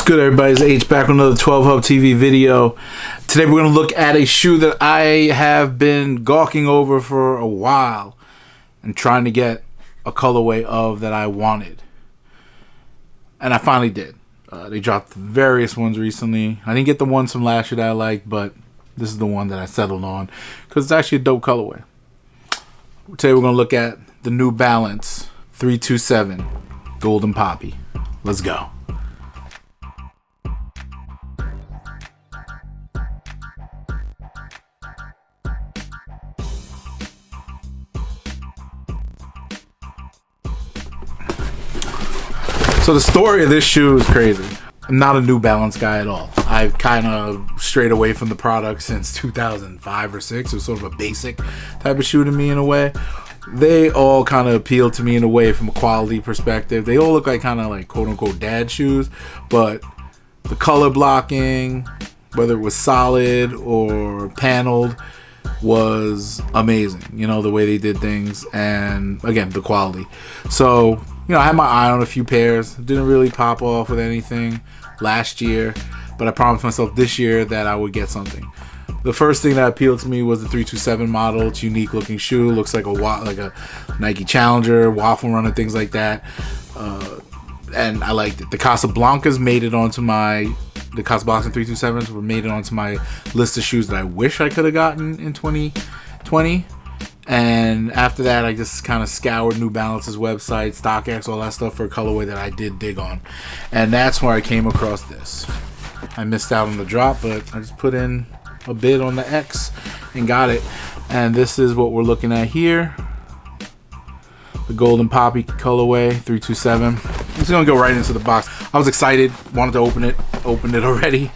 What's good, everybody? It's H back with another 12 Hub TV video. Today we're going to look at a shoe that I have been gawking over for a while and trying to get a colorway of that I wanted. And I finally did. They dropped various ones recently. I didn't get the ones from last year that I liked, but this is the one that I settled on because it's actually a dope colorway. Today we're going to look at the New Balance 327 Golden Poppy. Let's go. So the story of this shoe is crazy. I'm not a New Balance guy at all. I've kind of strayed away from the product since 2005 or 6. It was sort of a basic type of shoe to me in a way. They all kind of appeal to me in a way from a quality perspective. They all look like kind of like quote unquote dad shoes, but the color blocking, whether it was solid or paneled, was amazing. You know, the way they did things, and again, the quality. So, you know, I had my eye on a few pairs. Didn't really pop off with anything last year, but I promised myself this year that I would get something. The first thing that appealed to me was the 327 model. It's a unique looking shoe. Looks like a Nike Challenger, waffle runner, things like that. And I liked it. The Casablancas made it onto my... The Casablanca 327s were made it onto my list of shoes that I wish I could have gotten in 2020. And after that, I just kind of scoured New Balance's website, StockX, all that stuff for a colorway that I did dig on. And that's where I came across this. I missed out on the drop, but I just put in a bid on the X and got it. And this is what we're looking at here. The Golden Poppy colorway 327. I'm just gonna go right into the box. I was excited, wanted to opened it already,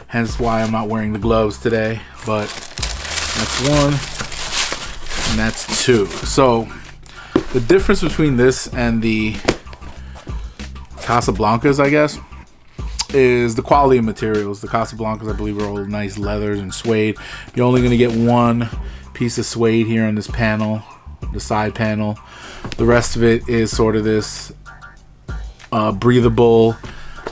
hence why I'm not wearing the gloves today. But that's one and that's two. So the difference between this and the Casablancas, I guess, is the quality of materials. The Casablancas, I believe, are all nice leathers and suede. You're only gonna get one piece of suede here on this panel, the side panel. The rest of it is sort of this breathable,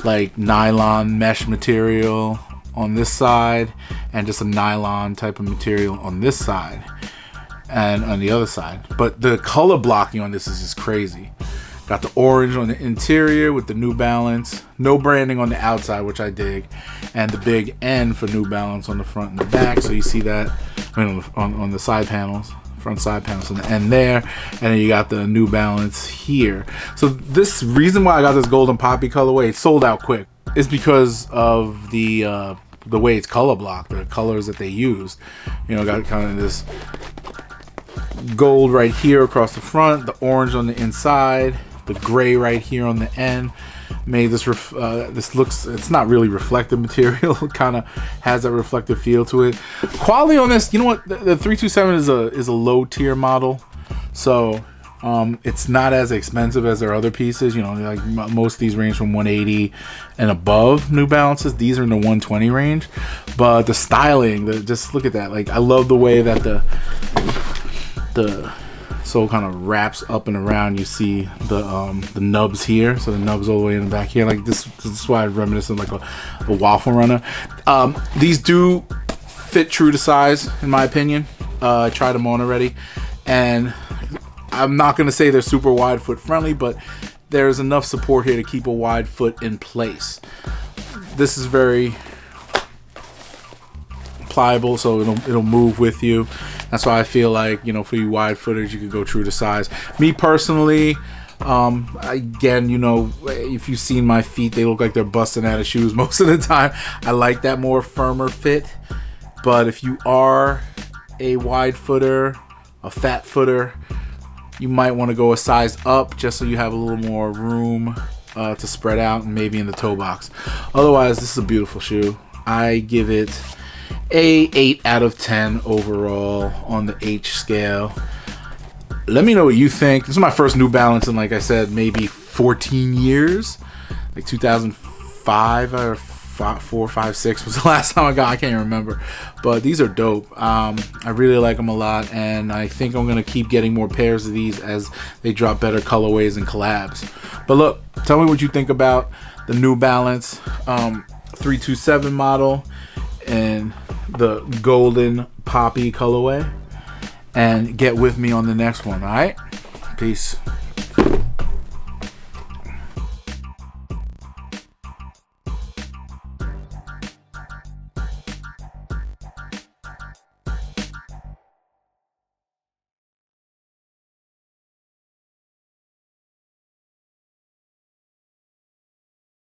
like nylon mesh material on this side, and just a nylon type of material on this side and on the other side. But the color blocking on this is just crazy. Got the orange on the interior with the New Balance, no branding on the outside, which I dig, and the big N for New Balance on the front and the back. So you see that, I mean, on the side panels. Front side panels on the end there, and then you got the New Balance here. So this reason why I got this Golden Poppy colorway, it sold out quick, is because of the way it's color blocked, the colors that they used. You know, got kind of this gold right here across the front, the orange on the inside, the gray right here on the end. Made this this looks, it's not really reflective material. It kind of has that reflective feel to it. Quality on this, you know what, the 327 is a low tier model, so it's not as expensive as their other pieces. You know, like most of these range from 180 and above. New Balances, these are in the 120 range, but the styling, just look at that. Like, I love the way that the sole kind of wraps up and around. You see the nubs here, so the nubs all the way in the back here. Like this is why I reminisce of like a waffle runner. These do fit true to size, in my opinion. I tried them on already, and I'm not gonna say they're super wide foot friendly, but there's enough support here to keep a wide foot in place. This is very pliable, so it'll move with you. That's why I feel like, you know, for you wide footers, you could go true to size. Me personally, again, you know, if you've seen my feet, they look like they're busting out of shoes most of the time. I like that more firmer fit. But if you are a wide footer, a fat footer, you might want to go a size up just so you have a little more room to spread out, and maybe in the toe box. Otherwise, this is a beautiful shoe. I give it a 8 out of 10 overall on the H scale. Let me know what you think. This is my first New Balance in, like I said, maybe 14 years. Like 2005 or 4, 5, 6 was the last time I got. I can't remember, but these are dope. I really like them a lot, and I think I'm gonna keep getting more pairs of these as they drop better colorways and collabs. But look, tell me what you think about the New Balance 327 model in the golden poppy colorway, and get with me on the next one. All right, peace.